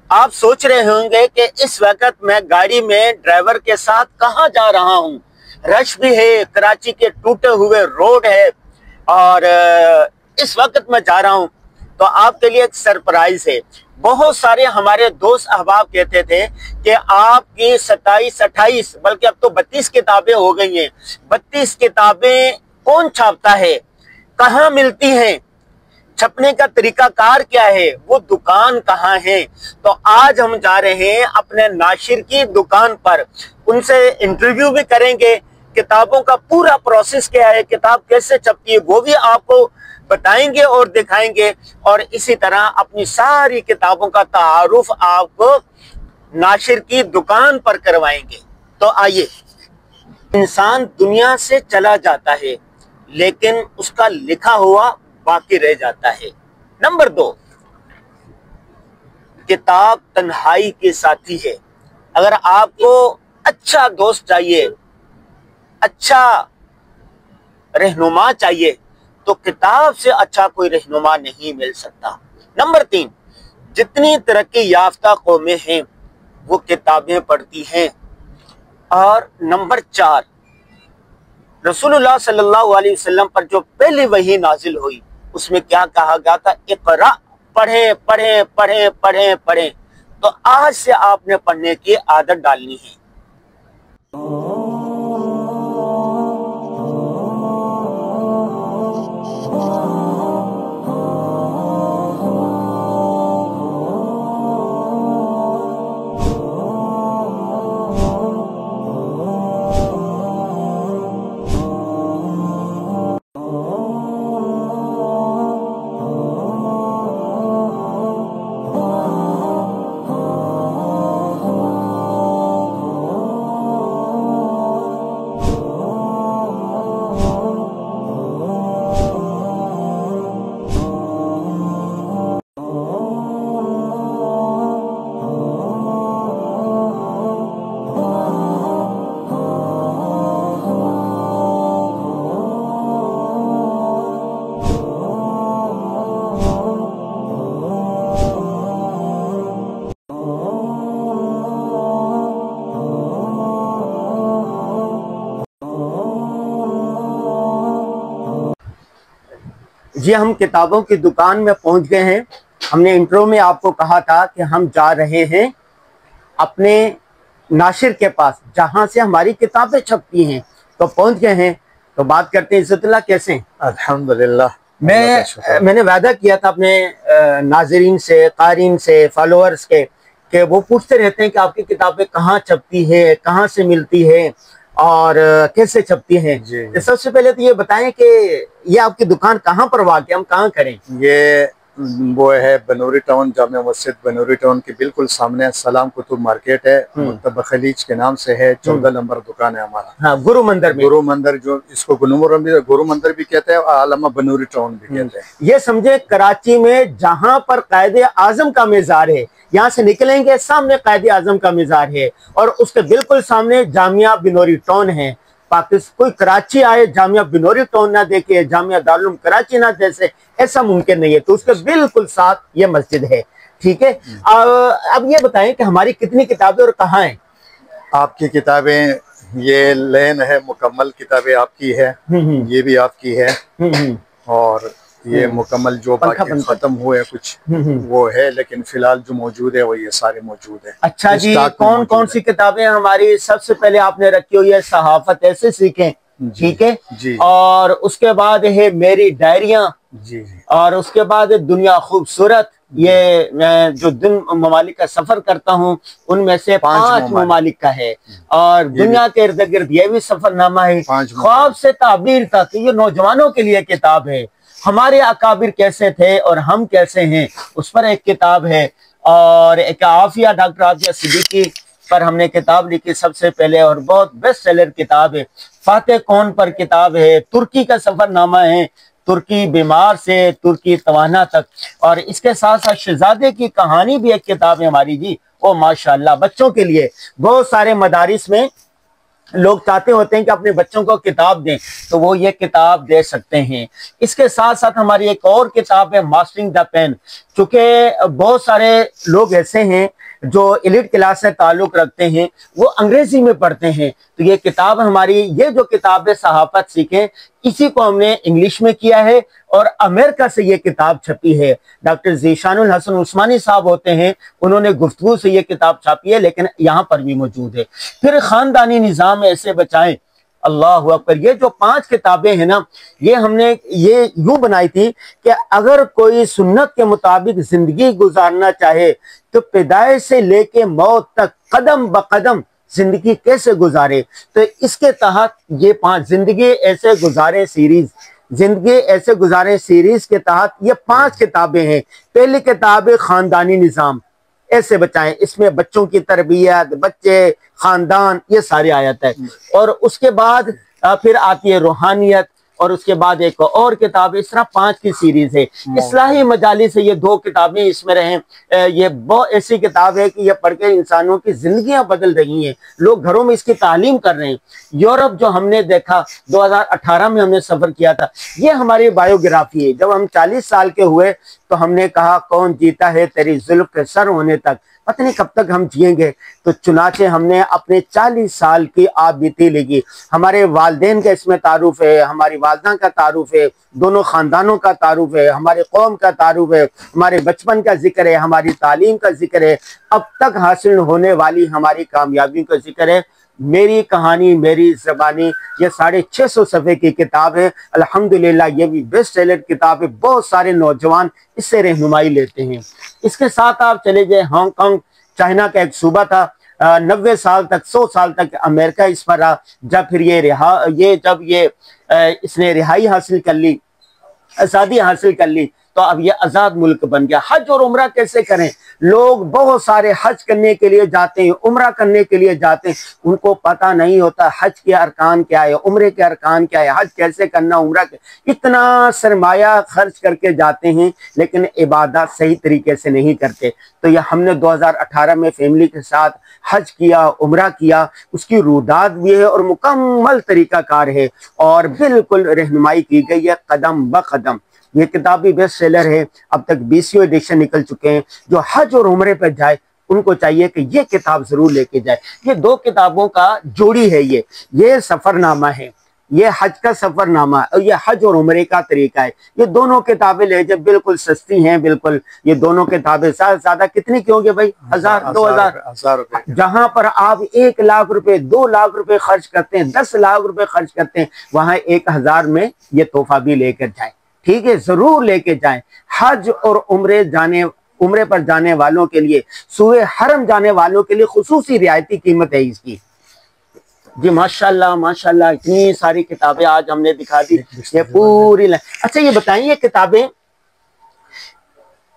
आप सोच रहे होंगे कि इस वक्त मैं गाड़ी में ड्राइवर के साथ कहाँ जा रहा हूँ। रश भी है, कराची के टूटे हुए रोड है और इस वक्त मैं जा रहा हूँ। तो आपके लिए एक सरप्राइज है। बहुत सारे हमारे दोस्त अहबाब कहते थे कि आपकी 27-28 बल्कि अब तो 32 किताबें हो गई हैं। 32 किताबें कौन छापता है, कहाँ मिलती हैं, छपने का तरीकाकार क्या है, वो दुकान कहाँ है। तो आज हम जा रहे हैं अपने नाशिर की दुकान पर, उनसे इंटरव्यू भी करेंगे, किताबों का पूरा प्रोसेस क्या है, किताब कैसे छपती है वो भी आपको बताएंगे और दिखाएंगे, और इसी तरह अपनी सारी किताबों का तारुफ आपको नाशिर की दुकान पर करवाएंगे। तो आइए। इंसान दुनिया से चला जाता है लेकिन उसका लिखा हुआ बाकी रह जाता है। नंबर 2, किताब तन्हाई के साथी है। अगर आपको अच्छा दोस्त चाहिए, अच्छा रहनुमा चाहिए, तो किताब से अच्छा कोई रहनुमा नहीं मिल सकता। नंबर 3, जितनी तरक्की याफ्ता कौमें हैं वो किताबें पढ़ती हैं। और नंबर 4, रसूलुल्लाह सल्लल्लाहु अलैहि वसल्लम पर जो पहली वही नाजिल हुई उसमें क्या कहा गया था, इक़रा, पढ़े पढ़े पढ़े पढ़े पढ़े। तो आज से आपने पढ़ने की आदत डालनी है। जी, हम किताबों की दुकान में पहुंच गए हैं। हमने इंट्रो में आपको कहा था कि हम जा रहे हैं अपने नाशिर के पास जहां से हमारी किताबें छपती हैं। तो पहुंच गए हैं। तो बात करते हैं। इज्जतुल्लाह, कैसे हैं? अल्हम्दुलिल्लाह। मैंने वादा किया था अपने नाजरीन से, क़ारीन से, फॉलोअर्स के, कि वो पूछते रहते हैं कि आपकी किताबें कहाँ छपती है, कहाँ से मिलती है और कैसे छपती हैं। तो सबसे पहले तो ये बताएं कि ये आपकी दुकान कहाँ पर वाक़ है, हम कहाँ करें? ये वो है बनूरी टाउन, जामिया मस्जिद बनूरी टाउन के बिल्कुल सामने सलाम कुतुब मार्केट है, मुत्तबा खलीज के नाम से है। 14 नंबर दुकान है हमारा। हाँ, गुरु मंदिर में। गुरु मंदिर, जो इसको गुरु मंदिर भी कहते हैं, आलमा बनूरी टाउन भी कहते हैं। ये समझे कराची में जहाँ पर कायदे आजम का मज़ार है, यहाँ से निकलेंगे सामने कायदे आजम का मज़ार है और उसके बिल्कुल सामने जामिया बनूरी टाउन है। कोई कराची आए जामिया बनूरी टाउन ना देखे, जामिया दारुल उलूम कराची ना जैसे, ऐसा मुमकिन नहीं है। तो उसके बिल्कुल साथ ये मस्जिद है। ठीक है। अब ये बताएं कि हमारी कितनी किताबें और कहाँ हैं? आपकी किताबें, ये लेन है, मुकम्मल किताबें आपकी है, ये भी आपकी है, और ये मुकम्मल जो बाकी खत्म हुए कुछ वो है, लेकिन फिलहाल जो मौजूद है वो ये सारे मौजूद है। अच्छा जी, कौन कौन सी किताबें हमारी? सबसे पहले आपने रखी हुई है सहाफत ऐसे सीखें, ठीक है जी। और उसके बाद है मेरी डायरियां जी, और उसके बाद है दुनिया खूबसूरत। ये मैं जो दिन ममालिक का सफर करता हूँ उनमें से 5 ममालिक का है, और दुनिया के इर्द गिर्द ये भी सफरनामा है। ख्वाब से ताबीर तक, ये नौजवानों के लिए किताब है। हमारे अकाबिर कैसे थे और हम कैसे हैं, उस पर एक किताब है। और एक आफिया, डॉक्टर आफिया सिद्दीकी पर हमने किताब लिखी सबसे पहले, और बहुत बेस्ट सेलर किताब है। फातेह कौन पर किताब है। तुर्की का सफरनामा है, तुर्की बीमार से तुर्की तवाना तक। और इसके साथ साथ शहजादे की कहानी भी एक किताब है हमारी जी। ओ माशाल्लाह, बच्चों के लिए बहुत सारे मदारिस में लोग चाहते होते हैं कि अपने बच्चों को किताब दें, तो वो ये किताब दे सकते हैं। इसके साथ साथ हमारी एक और किताब है मास्टरिंग द पेन, चूंकि बहुत सारे लोग ऐसे हैं जो एलिट क्लास से ताल्लुक रखते हैं, वो अंग्रेजी में पढ़ते हैं, तो ये किताब हमारी, ये जो किताब है सहाफत सीखें, इसी को हमने इंग्लिश में किया है और अमेरिका से ये किताब छपी है। डॉक्टर ज़ीशानुल हसन उस्मानी साहब होते हैं, उन्होंने गुफ्तगू से ये किताब छापी है, लेकिन यहाँ पर भी मौजूद है। फिर खानदानी निज़ाम ऐसे बचाएं, अल्लाह अकबर, ये जो 5 किताबें हैं ना, ये हमने ये यूं बनाई थी कि अगर कोई सुन्नत के मुताबिक जिंदगी गुजारना चाहे तो पैदाइश से लेके मौत तक कदम ब कदम जिंदगी कैसे गुजारे, तो इसके तहत ये 5 जिंदगी ऐसे गुजारे सीरीज, जिंदगी ऐसे गुजारे सीरीज के तहत ये 5 किताबें हैं। पहली किताब है खानदानी निज़ाम, ऐसे बचाएं, इसमें बच्चों की तरबियत, बच्चे, खानदान, ये सारी आयत है। और उसके बाद फिर आती है रूहानियत, और उसके बाद एक और किताब, इस तरह 5 की सीरीज है। इस्लाही मजाली से ये 2 किताबें इसमें रहें। ये बहुत ऐसी किताब है कि ये पढ़ के इंसानों की जिंदगियां बदल रही हैं, लोग घरों में इसकी तालीम कर रहे हैं। यूरोप जो हमने देखा 2018 में हमने सफर किया था, ये हमारी बायोग्राफी है। जब हम 40 साल के हुए तो हमने कहा कौन जीता है तेरी जुल्फ के सर होने तक, पता नहीं कब तक हम जिएंगे। तो चुनाचे हमने अपने 40 साल की आप बीती लेगी। हमारे वालदेन का इसमें तारुफ है, हमारी वालदा का तारुफ है, दोनों खानदानों का तारुफ है, हमारे कौम का तारुफ है, हमारे बचपन का जिक्र है, हमारी तालीम का जिक्र है, अब तक हासिल होने वाली हमारी कामयाबियों का जिक्र है। मेरी कहानी मेरी ज़बानी, ये 650 सफ़े की किताब है। अल्हम्दुलिल्लाह ये भी बेस्ट सेलर किताब है, बहुत सारे नौजवान इससे रहनुमाई लेते हैं। इसके साथ आप चले जाए हांगकांग, चाइना का एक सूबा था, 90 साल तक 100 साल तक अमेरिका इस पर रहा। जब फिर इसने रिहाई हासिल कर ली, आज़ादी हासिल कर ली, तो अब ये आज़ाद मुल्क बन गया। हज और उम्रा कैसे करें, लोग बहुत सारे हज करने के लिए जाते हैं, उम्रा करने के लिए जाते हैं, उनको पता नहीं होता हज के अरकान क्या है, उम्रे के अरकान क्या है, हज कैसे करना, उम्रा इतना सरमाया खर्च करके जाते हैं, लेकिन इबादत सही तरीके से नहीं करते। तो यह हमने 2018 में फैमिली के साथ हज किया, उम्रा किया, उसकी रूदात भी है और मुकम्मल तरीकाकार है और बिल्कुल रहनुमाई की गई है कदम ब कदम। ये किताब भी बेस्ट सेलर है, अब तक 20 एडिशन निकल चुके हैं। जो हज और उम्रे पर जाए उनको चाहिए कि ये किताब जरूर लेके जाए। ये 2 किताबों का जोड़ी है, ये सफरनामा है, ये हज का सफरनामा और ये हज और उम्रे का तरीका है। ये दोनों किताबें ले जाए, बिल्कुल सस्ती हैं, बिल्कुल ये दोनों किताबें ज्यादा कितनी की होंगी भाई, 1000 2000 रुपए। जहां पर आप 1 लाख रुपए 2 लाख रुपए खर्च करते हैं, 10 लाख रुपए खर्च करते हैं, वहां 1000 में ये तोहफा भी लेकर जाए। ठीक है, जरूर लेके जाएं। हज और उम्रे पर जाने वालों के लिए, सूए हरम जाने वालों के लिए खुसूसी रियायती कीमत है इसकी। जी माशाल्लाह माशाल्लाह, इतनी सारी किताबें आज हमने दिखा दी, ये पूरी। अच्छा ये बताइए, ये किताबें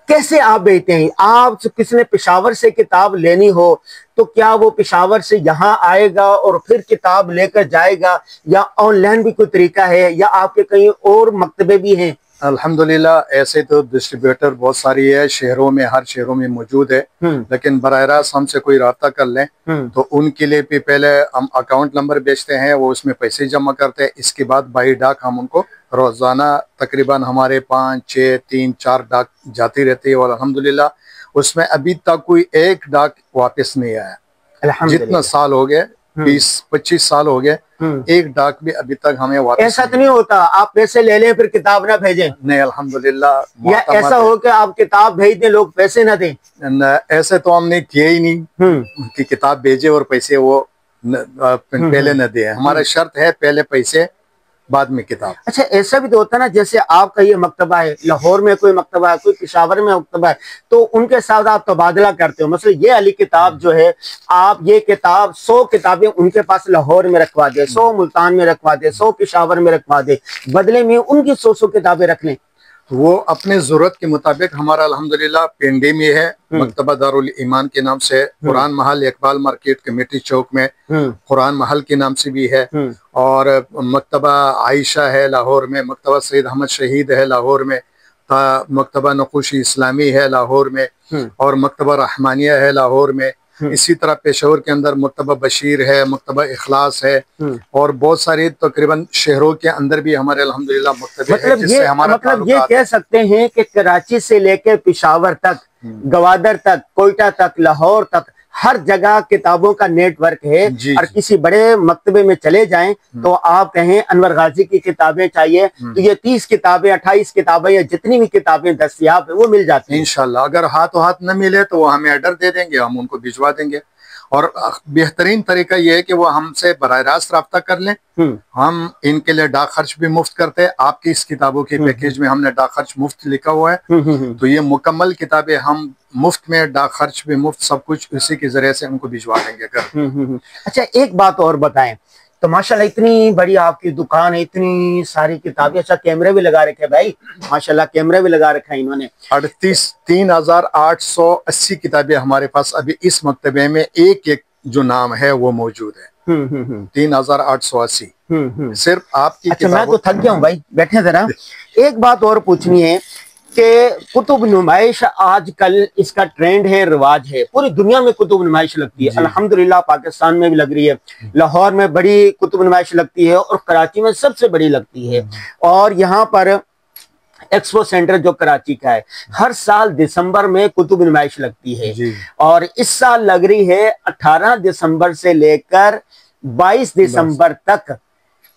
कैसे आप बेचते हैं? आप किसी ने पेशावर से किताब लेनी हो तो क्या वो पेशावर से यहाँ आएगा और फिर किताब लेकर जाएगा, या ऑनलाइन भी कोई तरीका है, या आपके कहीं और मकतबे भी हैं? अल्हम्दुलिल्लाह ऐसे तो डिस्ट्रीब्यूटर बहुत सारी है, शहरों में, हर शहरों में मौजूद है, लेकिन बराह रास्त हमसे कोई राब्ता कर लें तो उनके लिए भी पहले हम अकाउंट नंबर बेचते हैं, वो उसमें पैसे जमा करते हैं। इसके बाद बाई डाक हम उनको रोजाना तकरीबन हमारे 5, 6, 3, 4 डाक जाती रहती है और अल्हम्दुलिल्लाह उसमें अभी तक कोई एक डाक वापस नहीं आया। जितना साल हो गए, 20-25 साल हो गए, एक डाक भी अभी तक हमें वापस। ऐसा तो नहीं होता आप पैसे ले लें फिर किताब ना भेजें? नहीं अल्हम्दुलिल्लाह। या ऐसा हो कि आप किताब भेज दें लोग पैसे ना दें? ऐसे तो हमने किए ही नहीं कि किताब भेजे और पैसे वो पहले न दे। हमारा शर्त है पहले पैसे बाद में किताब। अच्छा ऐसा भी तो होता है ना, जैसे आपका ये मकतबा है, लाहौर में कोई मकतबा है, कोई पेशावर में मकतबा है, तो उनके साथ आप तबादला करते हो। मतलब ये वाली किताब जो है, आप ये किताब 100 किताबें उनके पास लाहौर में रखवा दे, 100 मुल्तान में रखवा दे, 100 पेशावर में रखवा दे, बदले में उनकी 100 किताबें रख लें। वो अपने जरूरत के मुताबिक। हमारा अल्हम्दुलिल्लाह पिंडी में है मकतबा दारुल ईमान के नाम से, कुरान महल इकबाल मार्केट कमेटी चौक में कुरान महल के नाम से भी है, और मकतबा आयशा है लाहौर में, मकतबा सैयद अहमद शहीद है लाहौर में, मकतबा नक़ूशी इस्लामी है लाहौर में, और मकतबा रहमानिया है लाहौर में, इसी तरह पेशावर के अंदर मकतबा बशीर है, मकतबा इखलास है, और बहुत सारे तकरीबन शहरों के अंदर भी हमारे अल्हम्दुलिल्लाह मकतबे हैं, जिससे हमारा मतलब ये कह सकते हैं कि कराची से लेकर पेशावर तक, गवादर तक, कोयटा तक, लाहौर तक, हर जगह किताबों का नेटवर्क है। और किसी बड़े मकतबे में चले जाएं तो आप कहें अनवर गाजी की किताबें चाहिए तो ये 30 किताबें, 28 किताबें या जितनी भी किताबें दस्तयाब है वो मिल जाती हैं इंशाल्लाह। अगर हाथों हाथ न मिले तो वो हमें ऑर्डर दे देंगे, हम उनको भिजवा देंगे। और बेहतरीन तरीका ये है कि वो हमसे बराह रास्त रब्ता कर लें। हम इनके लिए डाक खर्च भी मुफ्त करते हैं। आपकी इस किताबों के पैकेज में हमने डाक खर्च मुफ्त लिखा हुआ है। तो ये मुकम्मल किताबें हम मुफ्त में, डाक खर्च भी मुफ्त, सब कुछ इसी के जरिए से उनको भिजवा देंगे घर। अच्छा, एक बात और बताएं, तो माशाल्लाह इतनी बड़ी आपकी दुकान है, इतनी सारी किताबें, अच्छा कैमरे भी लगा रखे भाई, माशाल्लाह कैमरे भी लगा रखा है इन्होंने। 38,380 किताबें हमारे पास अभी इस मकतबे में एक एक जो नाम है वो मौजूद है। 3,880 सिर्फ आपकी। अच्छा, मैं तो थक गया हूँ भाई, बैठे जरा। एक बात और पूछनी है कि कुतुब नुमाइश आजकल इसका ट्रेंड है, रिवाज है, पूरी दुनिया में कुतुब नुमाइश लगती है। अल्हम्दुलिल्लाह पाकिस्तान में भी लग रही है, लाहौर में बड़ी कुतुब नुमाइश लगती है और कराची में सबसे बड़ी लगती है। और यहाँ पर एक्सपो सेंटर जो कराची का है, हर साल दिसंबर में कुतुब नुमाइश लगती है। और इस साल लग रही है 18 दिसंबर से लेकर 22 दिसंबर तक।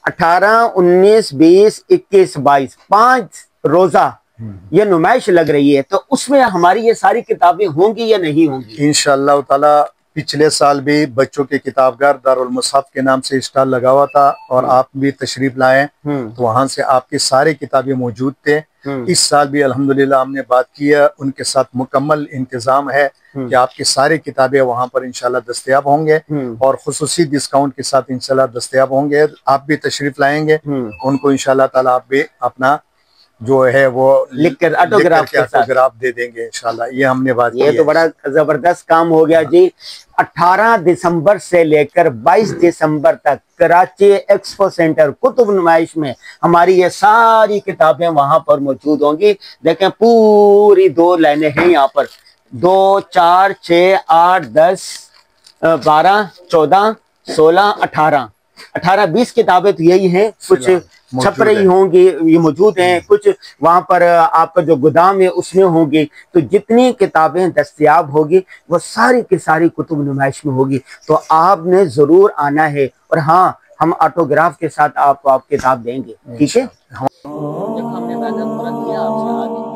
18, 19, 20, 21, 22 5 रोजा ये नुमाइश लग रही है। तो उसमें हमारी ये सारी किताबें होंगी या नहीं होंगी? इंशाअल्लाह ताला। पिछले साल भी बच्चों के किताबगार दारुल मुसहफ के नाम से स्टॉल लगा हुआ था और आप भी तशरीफ लाए तो वहां से आपकी सारी किताबें मौजूद थे। इस साल भी अल्हम्दुलिल्लाह हमने बात की है, उनके साथ मुकम्मल इंतजाम है कि आपकी सारी किताबें वहां पर इंशाल्लाह दस्तयाब होंगे और खुसूसी डिस्काउंट के साथ इंशाल्लाह दस्तयाब होंगे। आप भी तशरीफ लाएंगे, उनको इंशाल्लाह ताला आप भी अपना जो है वो लिखकर ऑटोग्राफ दे देंगे इंशाल्लाह। ये हमने बात ये तो बड़ा जबरदस्त काम हो गया जी। 18 दिसंबर से लेकर 22 दिसंबर तक कराची एक्सपो सेंटर कुतुब नुमाइश में हमारी ये सारी किताबें वहां पर मौजूद होंगी। देखें पूरी 2 लाइनें हैं यहाँ पर, 2, 4, 6, 8, 10, 12, 14, 16, 18, 20 किताबें तो यही हैं। कुछ छप रही होंगी, ये मौजूद हैं, कुछ वहां पर आपका जो गोदाम है उसमें होंगी। तो जितनी किताबें दस्तयाब होगी वो सारी की सारी कुतुब नुमाइश में होगी। तो आपने जरूर आना है और हाँ, हम ऑटोग्राफ के साथ आपको आप किताब देंगे, ठीक है। जब हमने वादा पूरा किया आपसे